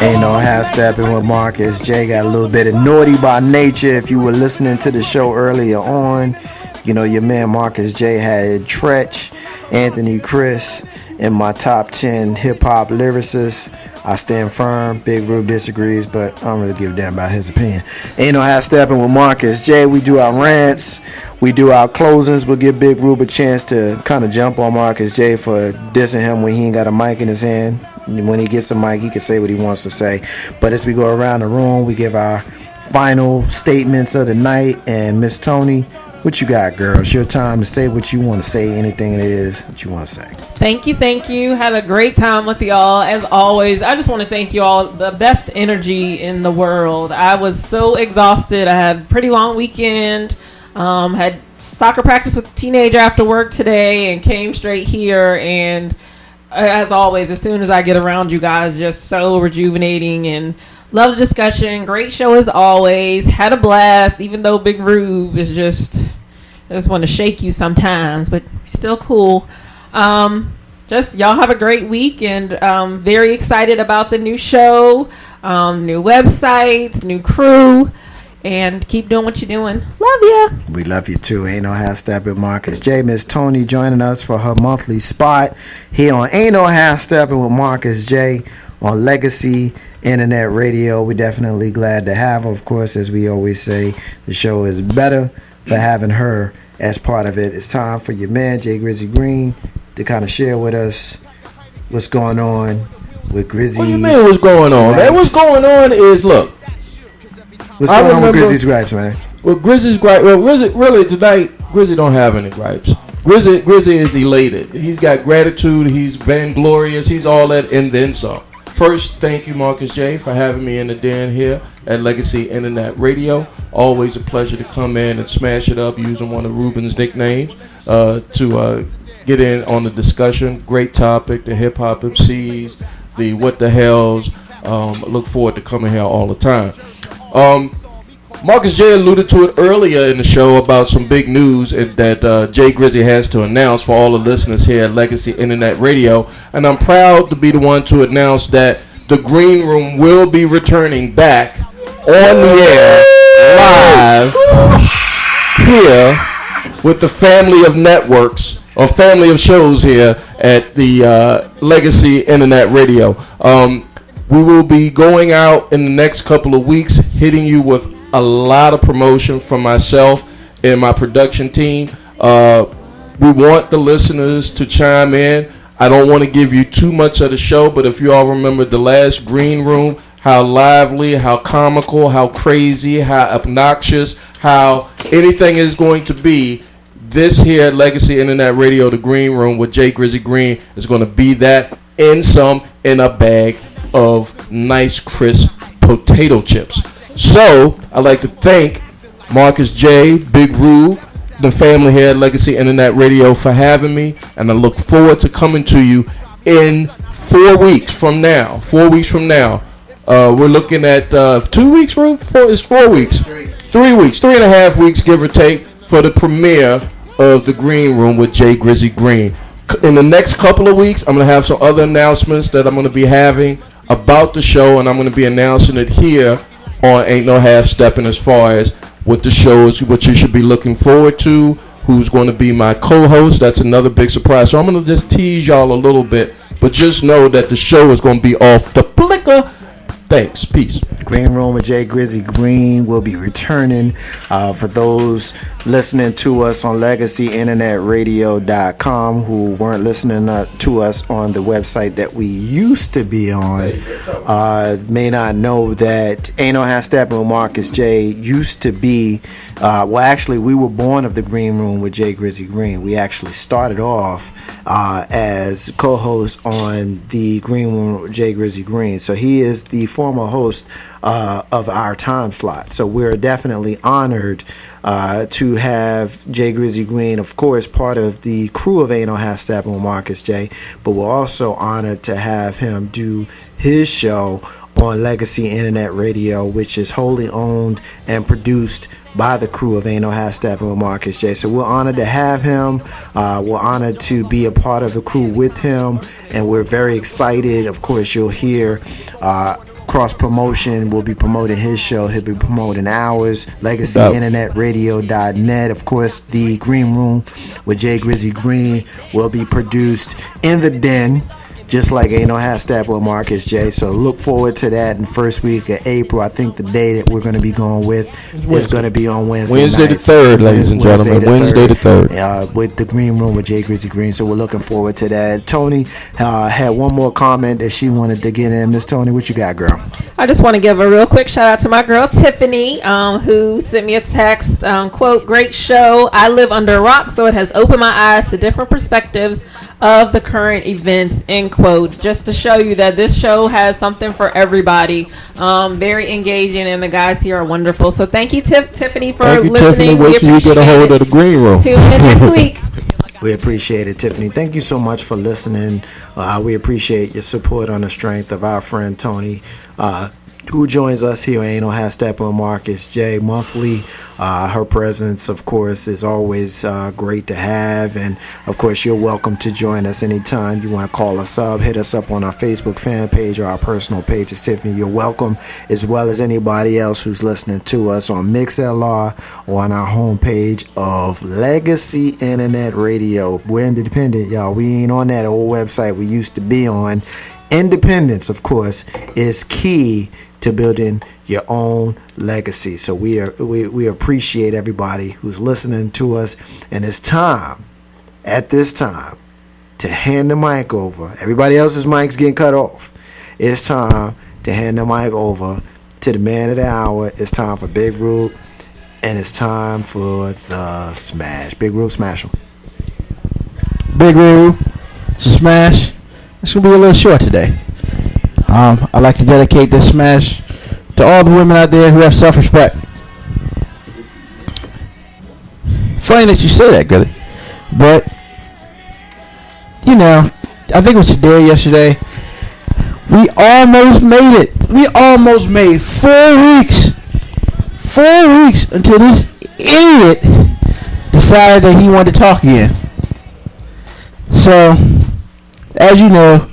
Ain't no half stepping with Marcus J. Got a little bit of naughty by nature. If you were listening to the show earlier on, you know your man Marcus J had Tretch, Anthony Chris in my top 10 hip hop lyricists. I stand firm. Big Rube disagrees, but I don't really give a damn about his opinion. Ain't no half stepping with Marcus J. We do our rants, we do our closings. We'll give Big Rube a chance to kind of jump on Marcus J for dissing him when he ain't got a mic in his hand. When he gets a mic, he can say what he wants to say. But as we go around the room, we give our final statements of the night. And Miss Tony, what you got, girl? It's your time to say what you want to say, anything it is that you want to say. Thank you. Had a great time with y'all. As always, I just want to thank you all. The best energy in the world. I was so exhausted. I had a pretty long weekend. Had soccer practice with a teenager after work today and came straight here. And as always, as soon as I get around you guys, just so rejuvenating and love the discussion. Great show as always. Had a blast, even though Big Rube is just, I just want to shake you sometimes, but still cool. Just y'all have a great week, and very excited about the new show, new websites, new crew, and keep doing what you're doing. Love ya. We love you too. Ain't no half step with Marcus J. Miss Tony joining us for her monthly spot here on Ain't No Half Stepping with Marcus J. on Legacy Internet Radio. We're definitely glad to have her. Of course, as we always say, the show is better for having her as part of it. It's time for your man, Jay Grizzly Green, to kind of share with us what's going on with Grizzly's. What do you mean what's going on, man? What's going on is, look. What's going on with Grizzly's gripes, man? Well, Grizzly's gripe. Well, really tonight, Grizzly don't have any gripes. Grizzly is elated. He's got gratitude. He's vainglorious. He's all that and then some. First, thank you, Marcus J, for having me in the den here at Legacy Internet Radio. Always a pleasure to come in and smash it up using one of Ruben's nicknames to get in on the discussion. Great topic, the hip-hop MCs, the what the hells. Look forward to coming here all the time. Marcus J alluded to it earlier in the show about some big news that Jay Grizzly has to announce for all the listeners here at Legacy Internet Radio. And I'm proud to be the one to announce that the Green Room will be returning back on the air live here with the family of networks or family of shows here at the Legacy Internet Radio. We will be going out in the next couple of weeks, hitting you with a lot of promotion from myself and my production team. We want the listeners to chime in. I don't want to give you too much of the show, but if you all remember the last Green Room, how lively, how comical, how crazy, how obnoxious, how anything is going to be, this here at Legacy Internet Radio, the Green Room with Jay Grizzly Green, is going to be that and some in a bag of nice crisp potato chips. So I'd like to thank Marcus J, Big Rube, the family here at Legacy Internet Radio for having me, and I look forward to coming to you in 4 weeks from now. 4 weeks from now. We're looking at 2 weeks, Rube? It's 4 weeks. 3 weeks, 3.5 weeks, give or take, for the premiere of the Green Room with Jay Grizzly Green. In the next couple of weeks, I'm going to have some other announcements that I'm going to be having about the show, and I'm going to be announcing it here on Ain't No Half Stepping as far as what the show is, what you should be looking forward to, who's going to be my co-host. That's another big surprise. So I'm going to just tease y'all a little bit, but just know that the show is going to be off the blicker. Thanks. Peace. Green Room with Jay Grizzly Green will be returning. For those listening to us on LegacyInternetRadio.com who weren't listening to us on the website that we used to be on, may not know that Ain't No Half Stepping with Marcus J used to be, well, actually, we were born of the Green Room with Jay Grizzly Green. We actually started off as co-host on the Green Room with Jay Grizzly Green. So he is the former host of our time slot. So we're definitely honored to have Jay Grizzly Green, of course, part of the crew of Ain't No Half Stepping with Marcus J, but we're also honored to have him do his show on Legacy Internet Radio, which is wholly owned and produced by the crew of Ain't No Half Stepping with Marcus J. So we're honored to have him. We're honored to be a part of the crew with him, and we're very excited. Of course, you'll hear cross promotion. We'll be promoting his show. He'll be promoting ours. LegacyInternetRadio.net. Of course, the Green Room with Jay Grizzy Green will be produced in the Den, just like Ain't No Half Step with Marcus J. So look forward to that in the first week of April. I think the day that we're going to be going with is going to be on Wednesday the nights. 3rd, ladies and gentlemen. Wednesday the 3rd. With the Green Room with Jay Grizzy Green. So we're looking forward to that. Tony had one more comment that she wanted to get in. Miss Tony, what you got, girl? I just want to give a real quick shout out to my girl Tiffany, who sent me a text, quote, "Great show. I live under a rock, so it has opened my eyes to different perspectives of the current events," end quote. Just to show you that this show has something for everybody. Very engaging, and the guys here are wonderful. So thank you, Tiffany, for listening. Tiffany. Wait till you get a hold of the Green Room. Tune in next week. We appreciate it, Tiffany. Thank you so much for listening. We appreciate your support on the strength of our friend Tony, who joins us here. Ain't No Half Step with Marcus J monthly. Her presence, of course, is always great to have, and of course, you're welcome to join us anytime you want to call us up. Hit us up on our Facebook fan page or our personal pages. Tiffany, you're welcome, as well as anybody else who's listening to us on MixLR or on our homepage of Legacy Internet Radio. We're independent, y'all. We ain't on that old website we used to be on. Independence, of course, is key to building your own legacy. So we appreciate everybody who's listening to us, and it's time, at this time, to hand the mic over. Everybody else's mic's getting cut off. It's time to hand the mic over to the man of the hour. It's time for Big Rube, and it's time for the smash. Big Rube, smash him. Big Rube, it's a smash. It's gonna be a little short today. I'd like to dedicate this smash to all the women out there who have self-respect. Funny that you say that, Grilly. But, you know, I think it was today or yesterday, we almost made it. We almost made 4 weeks. 4 weeks until this idiot decided that he wanted to talk again. So, as you know,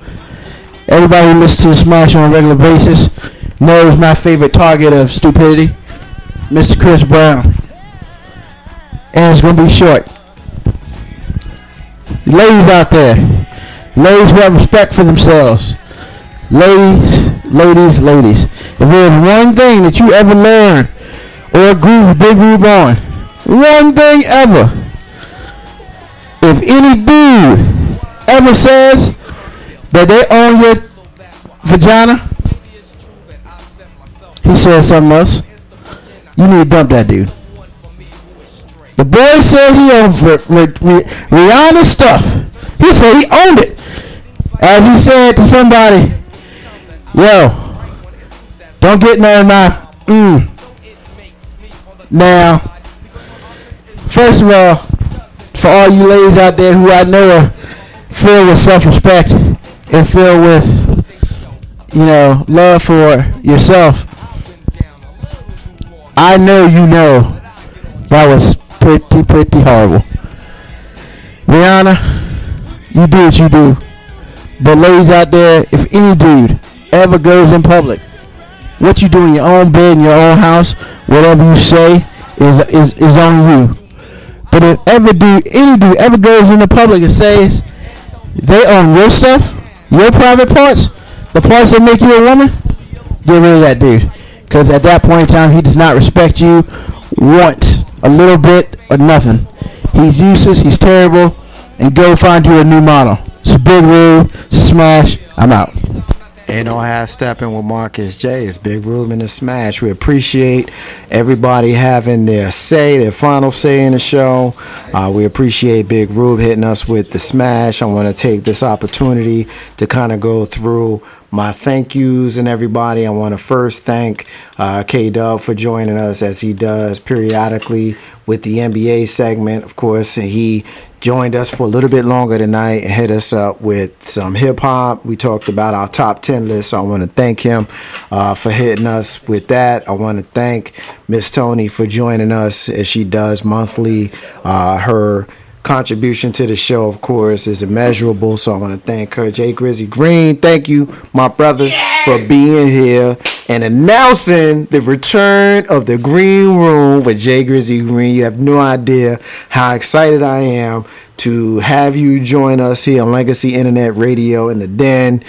everybody who listens to the Smash on a regular basis knows my favorite target of stupidity, Mr. Chris Brown. And it's going to be short. Ladies out there, ladies who have respect for themselves, ladies. If there's one thing that you ever learn or agree with Big Rube on, one thing ever, if any dude ever says that they own your vagina, he says something else, you need to dump that dude. The boy said he owned Rihanna's stuff. He said he owned it. As he said to somebody, yo, don't get none of my Now, first of all, for all you ladies out there who I know are filled with self-respect and filled with, love for yourself, I know you know that was pretty horrible. Rihanna, you do what you do. But ladies out there, if any dude ever goes in public, what you do in your own bed, in your own house, whatever you say is on you. But if any dude ever goes into public and says they own your stuff, your private parts, the parts that make you a woman, get rid of that dude. Because at that point in time, he does not respect you once, a little bit, or nothing. He's useless, he's terrible, and go find you a new model. It's a Big Rube, it's a smash, I'm out. Ain't No Half Steppin' with Marcus J. It's Big Rube and the Smash. We appreciate everybody having their final say in the show. We appreciate Big Rube hitting us with the Smash. I want to take this opportunity to kind of go through my thank yous and everybody. I want to first thank K-Dub for joining us as he does periodically with the NBA segment. Of course, he joined us for a little bit longer tonight and hit us up with some hip-hop. We talked about our top 10 list, so I want to thank him for hitting us with that. I want to thank Miss Tony for joining us as she does monthly, her contribution to the show, of course, is immeasurable. So I want to thank her. Jay Grizzy Green, thank you, my brother, for being here and announcing the return of the Green Room with Jay Grizzy Green. You have no idea how excited I am to have you join us here on Legacy Internet Radio in the Den.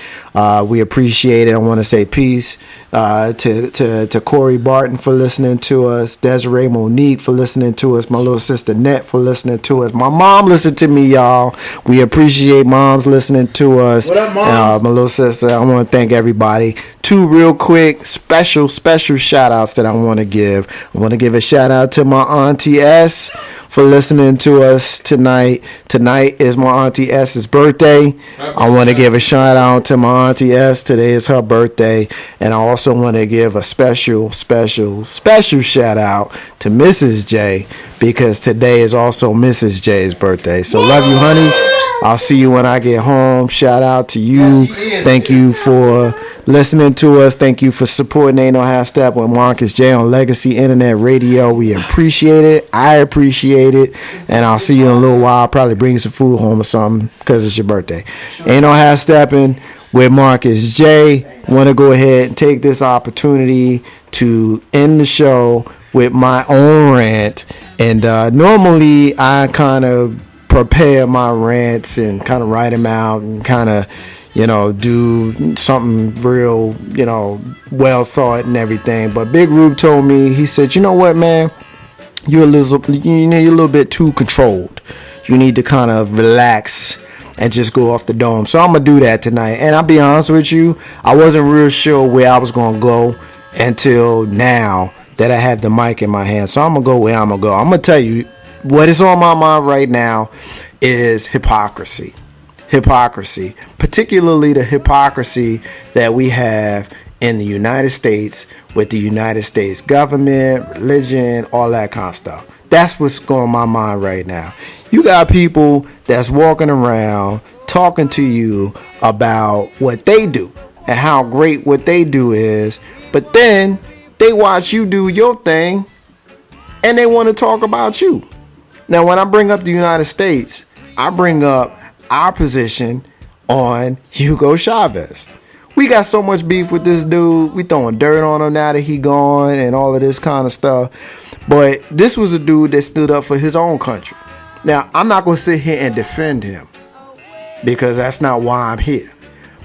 We appreciate it. I want to say peace to Corey Barton for listening to us, Desiree Monique for listening to us, my little sister Net for listening to us. My mom listened to me, y'all. We appreciate moms listening to us. What up, Mom? My little sister, I want to thank everybody. Two real quick special shout outs that I want to give. I want to give a shout out to my Auntie S for listening to us tonight. Tonight is my Auntie S's birthday. I want to give a shout out to my Auntie S. Today is her birthday. And I also want to give a special shout out to Mrs. J, because today is also Mrs. J's birthday. So love you, honey. I'll see you when I get home. Shout out to you. Thank you for listening to us. Thank you for supporting Ain't No Half Step with Marcus J on Legacy Internet Radio. We appreciate it. I appreciate it. And I'll see you in a little while. I'll probably bring you some food home or something because it's your birthday. Ain't No Half Stepping with Marcus J. Want to go ahead and take this opportunity to end the show with my own rant. And normally I kind of prepare my rants and kind of write them out and kind of, do something real, well thought and everything. But Big Rube told me, he said, you know what, man, you're a little bit too controlled. You need to kind of relax and just go off the dome. So I'm going to do that tonight. And I'll be honest with you, I wasn't real sure where I was going to go until now that I have the mic in my hand. So I'm going to go where I'm going to go. I'm going to tell you, what is on my mind right now is hypocrisy. Hypocrisy, particularly the hypocrisy that we have in the United States with the United States government, religion, all that kind of stuff. That's what's going on my mind right now. You got people that's walking around talking to you about what they do and how great what they do is, but then they watch you do your thing and they want to talk about you. Now, when I bring up the United States, I bring up our position on Hugo Chavez. We got so much beef with this dude. We throwing dirt on him now that he gone and all of this kind of stuff. But this was a dude that stood up for his own country. Now, I'm not going to sit here and defend him because that's not why I'm here.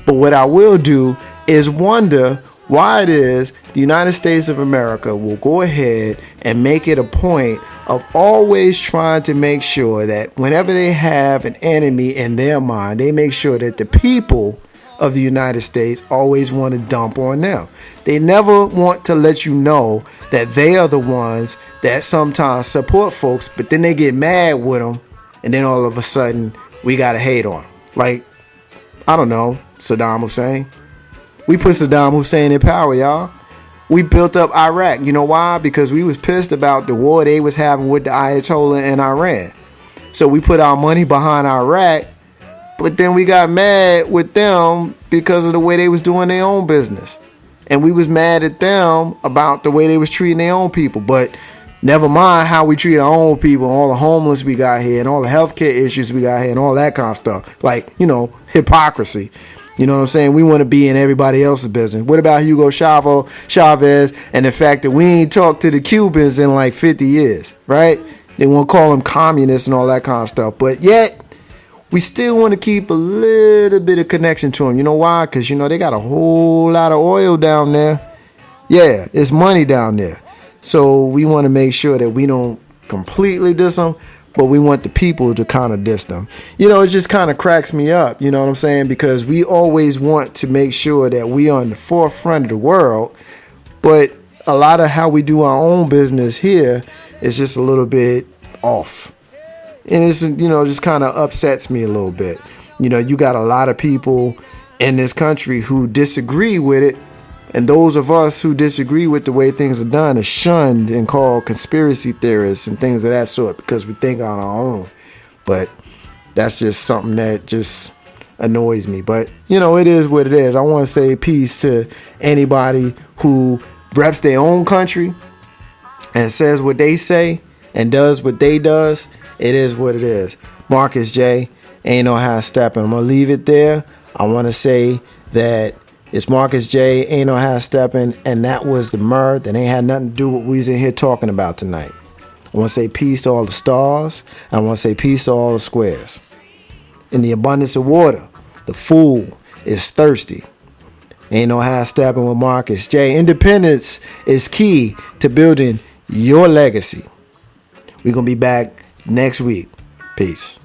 But what I will do is wonder why it is the United States of America will go ahead and make it a point of always trying to make sure that whenever they have an enemy in their mind, they make sure that the people of the United States always want to dump on them. They never want to let you know that they are the ones that sometimes support folks, but then they get mad with them, and then all of a sudden we got to hate on them. Like, I don't know, Saddam Hussein. We put Saddam Hussein in power, y'all. We built up Iraq. You know why? Because we was pissed about the war they was having with the Ayatollah in Iran. So we put our money behind Iraq, but then we got mad with them because of the way they was doing their own business. And we was mad at them about the way they was treating their own people. But never mind how we treat our own people, all the homeless we got here and all the healthcare issues we got here and all that kind of stuff. Like, hypocrisy. You know what I'm saying? We want to be in everybody else's business. What about Hugo Chavez and the fact that we ain't talked to the Cubans in like 50 years, right? They want to call them communists and all that kind of stuff. But yet, we still want to keep a little bit of connection to them. You know why? Because, they got a whole lot of oil down there. Yeah, it's money down there. So we want to make sure that we don't completely diss them, but we want the people to kind of diss them. It just kind of cracks me up, you know what I'm saying? Because we always want to make sure that we are on the forefront of the world, but a lot of how we do our own business here is just a little bit off. And it's, just kind of upsets me a little bit. You got a lot of people in this country who disagree with it, and those of us who disagree with the way things are done are shunned and called conspiracy theorists and things of that sort because we think on our own. But that's just something that just annoys me. But, it is what it is. I want to say peace to anybody who reps their own country and says what they say and does what they does. It is what it is. Marcus J. Ain't no half stepping. I'm gonna leave it there. I want to say that it's Marcus J. Ain't no half stepping, and that was the mirth, and ain't had nothing to do with what we was in here talking about tonight. I want to say peace to all the stars. I want to say peace to all the squares. In the abundance of water, the fool is thirsty. Ain't no half stepping with Marcus J. Independence is key to building your legacy. We're gonna be back next week. Peace.